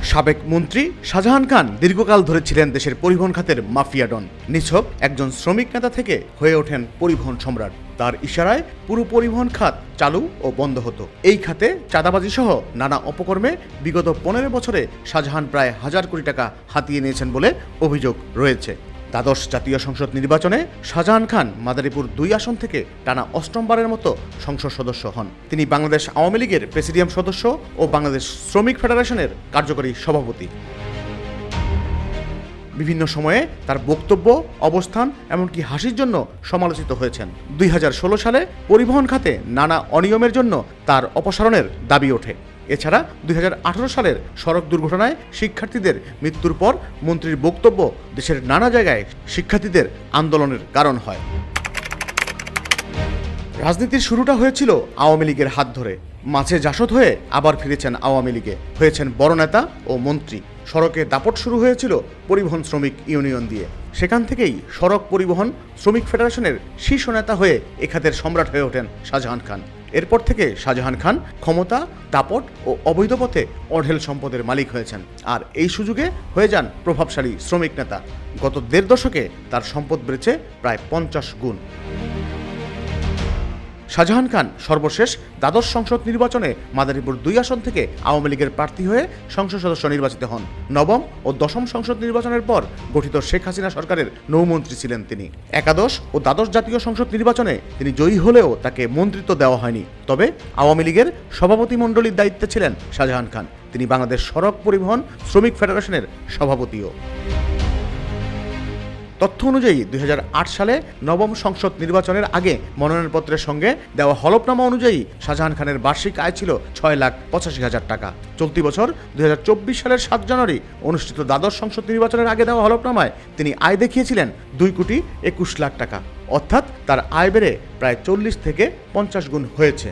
সাবেক মন্ত্রী শাহজাহান খান দীর্ঘকাল ধরে ছিলেন দেশের পরিবহন খাতের মাফিয়া ডন। নিছক একজন শ্রমিক নেতা থেকে হয়ে ওঠেন পরিবহন সম্রাট। তার ইশারায় পুরো পরিবহন খাত চালু ও বন্ধ হতো। এই খাতে চাঁদাবাজি সহ নানা অপকর্মে বিগত 15 বছরে শাহজাহান প্রায় 1000 কোটি টাকা হাতিয়ে নিয়েছেন বলে অভিযোগ রয়েছে। দ্বাদশ জাতীয় সংসদ নির্বাচনে শাহজাহান খান মাদারীপুর 2 আসন থেকে টানা 8মবারের মতো সংসদ সদস্য হন। তিনি বাংলাদেশ আওয়ামী লীগের প্রেসিডিয়াম সদস্য ও বাংলাদেশ শ্রমিক ফেডারেশনের কার্যকরী সভাপতি। বিভিন্ন সময়ে তার বক্তব্য, অবস্থান এমনকি হাসির জন্য সমালোচিত হয়েছেন। 2016 সালে পরিবহন খাতে নানা অনিয়মের জন্য তার অপসারণের দাবি ওঠে। এছাড়া 2018 সালের সড়ক দুর্ঘটনায় শিক্ষার্থীদের মৃত্যুর পর মন্ত্রীর বক্তব্য দেশের নানা জায়গায় শিক্ষার্থীদের আন্দোলনের কারণ হয়। রাজনীতির শুরুটা হয়েছিল আওয়ামী লীগের হাত ধরে। মাঝে জাসদ হয়ে আবার ফিরেছেন আওয়ামী লীগে, হয়েছেন বড় নেতা ও মন্ত্রী। সড়কে দাপট শুরু হয়েছিল পরিবহন শ্রমিক ইউনিয়ন দিয়ে। সেখান থেকেই সড়ক পরিবহন শ্রমিক ফেডারেশনের শীর্ষ নেতা হয়ে এ খাতের সম্রাট হয়ে ওঠেন শাহজাহান খান। এরপর থেকে শাহজাহান খান ক্ষমতা, দাপট ও অবৈধ পথে অঢেল সম্পদের মালিক হয়েছেন, আর এই সুযোগে হয়ে যান প্রভাবশালী শ্রমিক নেতা। গত 1.5 দশকে তার সম্পদ বেড়েছে প্রায় 50 গুণ। শাহজাহান খান সর্বশেষ দ্বাদশ সংসদ নির্বাচনে মাদারীপুর 2 আসন থেকে আওয়ামী লীগের প্রার্থী হয়ে সংসদ সদস্য নির্বাচিত হন। নবম ও দশম সংসদ নির্বাচনের পর গঠিত শেখ হাসিনা সরকারের নৌমন্ত্রী ছিলেন তিনি। একাদশ ও দ্বাদশ জাতীয় সংসদ নির্বাচনে তিনি জয়ী হলেও তাকে মন্ত্রিত্ব দেওয়া হয়নি। তবে আওয়ামী লীগের সভাপতি মণ্ডলীর দায়িত্বে ছিলেন শাহজাহান খান। তিনি বাংলাদেশ সড়ক পরিবহন শ্রমিক ফেডারেশনের সভাপতিও। তথ্য অনুযায়ী 2008 সালে নবম সংসদ নির্বাচনের আগে মনোনয়নপত্রের সঙ্গে দেওয়া হলফনামা অনুযায়ী শাহজাহান খানের বার্ষিক আয় ছিল 6,85,000 টাকা। চলতি বছর 2024 সালের 7 জানুয়ারি অনুষ্ঠিত দ্বাদশ সংসদ নির্বাচনের আগে দেওয়া হলফনামায় তিনি আয় দেখিয়েছিলেন 2,21,00,000 টাকা। অর্থাৎ তার আয় বেড়ে প্রায় 40 থেকে 50 গুণ হয়েছে।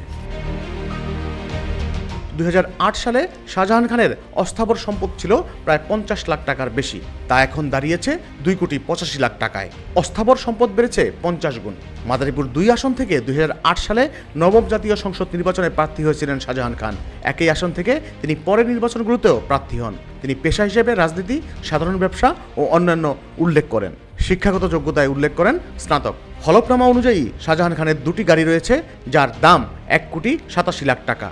2008 সালে শাহজাহান খানের অস্থাবর সম্পদ ছিল প্রায় 50 লাখ টাকার বেশি। তা এখন দাঁড়িয়েছে 2,85,00,000 টাকায়। অস্থাবর সম্পদ বেড়েছে 50 গুণ। মাদারীপুর 2 আসন থেকে 2008 সালে নবম জাতীয় সংসদ নির্বাচনে প্রার্থী হয়েছিলেন শাহজাহান খান। একই আসন থেকে তিনি পরের নির্বাচনগুলোতেও প্রার্থী হন। তিনি পেশা হিসেবে রাজনীতি, সাধারণ ব্যবসা ও অন্যান্য উল্লেখ করেন। শিক্ষাগত যোগ্যতায় উল্লেখ করেন স্নাতক। হলফনামা অনুযায়ী শাহজাহান খানের 2টি গাড়ি রয়েছে, যার দাম 1,87,00,000 টাকা।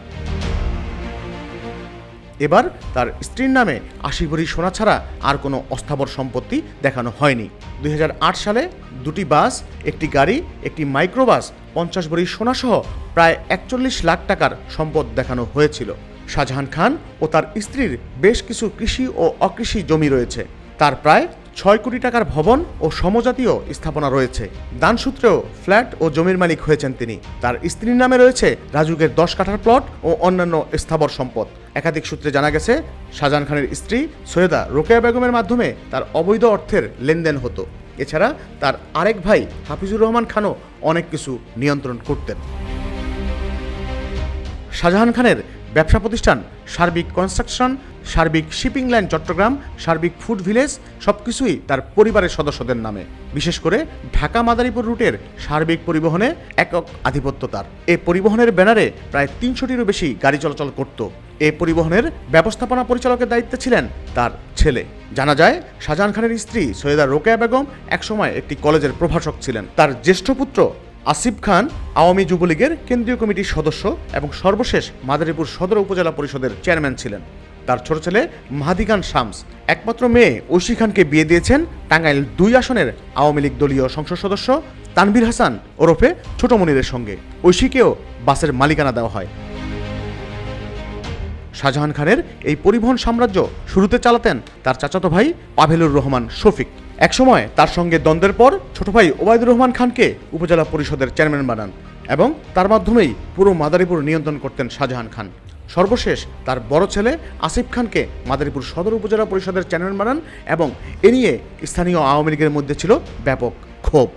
এবার তার স্ত্রীর নামে 80 ভরি সোনা ছাড়া আর কোনো অস্থাবর সম্পত্তি দেখানো হয়নি। 2008 সালে 2টি বাস, একটি গাড়ি, একটি মাইক্রোবাস, 50 ভরি সোনাসহ প্রায় 41 লাখ টাকার সম্পদ দেখানো হয়েছিল। শাহজাহান খান ও তার স্ত্রীর বেশ কিছু কৃষি ও অকৃষি জমি রয়েছে। তার প্রায় 6 কোটি টাকার ভবন ও সমজাতীয় স্থাপনা রয়েছে। দানসূত্রেও ফ্ল্যাট ও জমির মালিক হয়েছেন তিনি। তার স্ত্রীর নামে রয়েছে রাজুকের 10 কাঠার প্লট ও অন্যান্য স্থাবর সম্পদ। একাধিক সূত্রে জানা গেছে শাহজাহান খানের স্ত্রী সৈয়দা রোকেয়া বেগমের মাধ্যমে তার অবৈধ অর্থের লেনদেন হতো। এছাড়া তার আরেক ভাই হাফিজুর রহমান খানও অনেক কিছু নিয়ন্ত্রণ করতেন। শাহজাহান খানের ব্যবসা প্রতিষ্ঠান সার্বিক কনস্ট্রাকশন, সার্বিক শিপিং লাইন চট্টগ্রাম, সার্বিক ফুড ভিলেজ সবকিছুই তার পরিবারের সদস্যদের নামে। বিশেষ করে ঢাকা মাদারীপুর রুটের সার্বিক পরিবহনে একক আধিপত্য তার। এ পরিবহনের ব্যানারে প্রায় 300টিরও বেশি গাড়ি চলাচল করত। এ পরিবহনের ব্যবস্থাপনা পরিচালকের দায়িত্বে ছিলেন তার ছেলে। জানা যায় শাহজাহান খানের স্ত্রী সৈয়দা রোকেয়া বেগম একসময় একটি কলেজের প্রভাষক ছিলেন। তার জ্যেষ্ঠ পুত্র আসিফ খান আওয়ামী যুবলীগের কেন্দ্রীয় কমিটির সদস্য এবং সর্বশেষ মাদারীপুর সদর উপজেলা পরিষদের চেয়ারম্যান ছিলেন। তার ছোট ছেলে মাহাদি খান শামস একমাত্র মেয়ে ঐশী খানকে বিয়ে দিয়েছেন টাঙ্গাইল 2 আসনের আওয়ামী লীগ দলীয় সংসদ সদস্য তানভীর হাসান ওরফে ছোট মনিরের সঙ্গে। ঐশীকেও বাসের মালিকানা দেওয়া হয়। শাহজাহান খানের এই পরিবহন সাম্রাজ্য শুরুতে চালাতেন তার চাচাতো ভাই পাভেলুর রহমান শফিক। একসময় তার সঙ্গে দ্বন্দ্বের পর ছোট ভাই ওবায়দুর রহমান খানকে উপজেলা পরিষদের চেয়ারম্যান বানান এবং তার মাধ্যমেই পুরো মাদারীপুর নিয়ন্ত্রণ করতেন শাহজাহান খান। সর্বশেষ তার বড় ছেলে আসিফ খানকে মাদারীপুর সদর উপজেলা পরিষদের চেয়ারম্যান বানান এবং এ নিয়ে স্থানীয় আওয়ামী লীগের মধ্যে ছিল ব্যাপক ক্ষোভ।